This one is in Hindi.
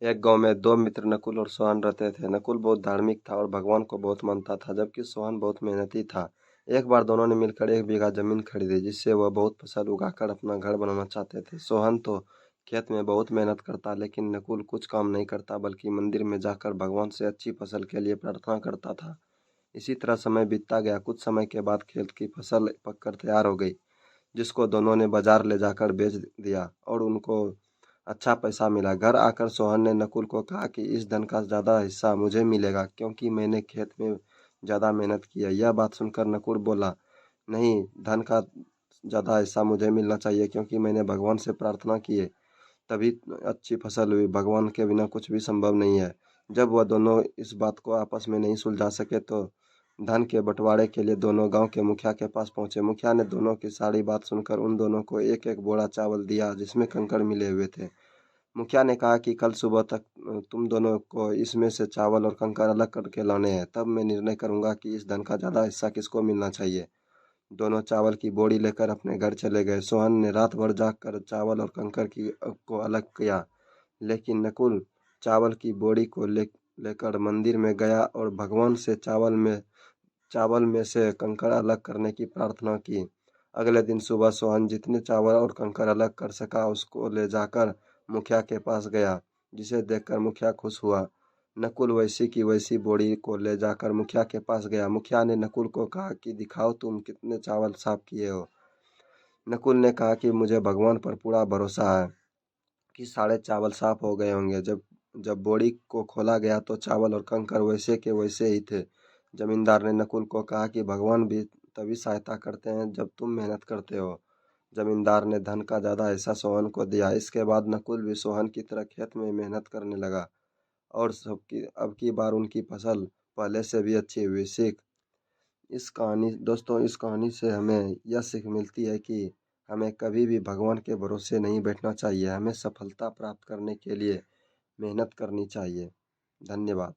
एक गांव में दो मित्र नकुल और सोहन रहते थे। नकुल बहुत धार्मिक था और भगवान को बहुत मानता था, जबकि सोहन बहुत मेहनती था। एक बार दोनों ने मिलकर 1 बीघा जमीन खरीदी, जिससे वह बहुत फसल उगाकर अपना घर बनाना चाहते थे। सोहन तो खेत में बहुत मेहनत करता, लेकिन नकुल कुछ काम नहीं करता, बल्कि मंदिर में जाकर भगवान से अच्छी फसल के लिए प्रार्थना करता था। इसी तरह समय बीतता गया। कुछ समय के बाद खेत की फसल पककर तैयार हो गई, जिसको दोनों ने बाजार ले जाकर बेच दिया और उनको अच्छा पैसा मिला। घर आकर सोहन ने नकुल को कहा कि इस धन का ज़्यादा हिस्सा मुझे मिलेगा, क्योंकि मैंने खेत में ज़्यादा मेहनत की है। यह बात सुनकर नकुल बोला, नहीं, धन का ज़्यादा हिस्सा मुझे मिलना चाहिए, क्योंकि मैंने भगवान से प्रार्थना की है, तभी अच्छी फसल हुई। भगवान के बिना कुछ भी संभव नहीं है। जब वह दोनों इस बात को आपस में नहीं सुलझा सके, तो धन के बंटवारे के लिए दोनों गांव के मुखिया के पास पहुंचे। मुखिया ने दोनों की सारी बात सुनकर उन दोनों को एक एक बोरा चावल दिया, जिसमें कंकड़ मिले हुए थे। मुखिया ने कहा कि कल सुबह तक तुम दोनों को इसमें से चावल और कंकड़ अलग करके लाने हैं, तब मैं निर्णय करूंगा कि इस धन का ज़्यादा हिस्सा किसको मिलना चाहिए। दोनों चावल की बोरी लेकर अपने घर चले गए। सोहन ने रात भर जागकर चावल और कंकड़ को अलग किया, लेकिन नकुल चावल की बोरी को लेकर मंदिर में गया और भगवान से चावल में से कंकड़ अलग करने की प्रार्थना की। अगले दिन सुबह सोहन जितने चावल और कंकड़ अलग कर सका, उसको ले जाकर मुखिया के पास गया, जिसे देखकर मुखिया खुश हुआ। नकुल वैसी की वैसी बोरी को ले जाकर मुखिया के पास गया। मुखिया ने नकुल को कहा कि दिखाओ तुम कितने चावल साफ किए हो। नकुल ने कहा कि मुझे भगवान पर पूरा भरोसा है कि सारे चावल साफ हो गए होंगे। जब जब बोरी को खोला गया तो चावल और कंकड़ वैसे के वैसे ही थे। जमींदार ने नकुल को कहा कि भगवान भी तभी सहायता करते हैं जब तुम मेहनत करते हो। जमींदार ने धन का ज़्यादा हिस्सा सोहन को दिया। इसके बाद नकुल भी सोहन की तरह खेत में मेहनत करने लगा और सबकी अब की बार उनकी फसल पहले से भी अच्छी हुई। सीख इस कहानी दोस्तों, इस कहानी से हमें यह सीख मिलती है कि हमें कभी भी भगवान के भरोसे नहीं बैठना चाहिए। हमें सफलता प्राप्त करने के लिए मेहनत करनी चाहिए। धन्यवाद।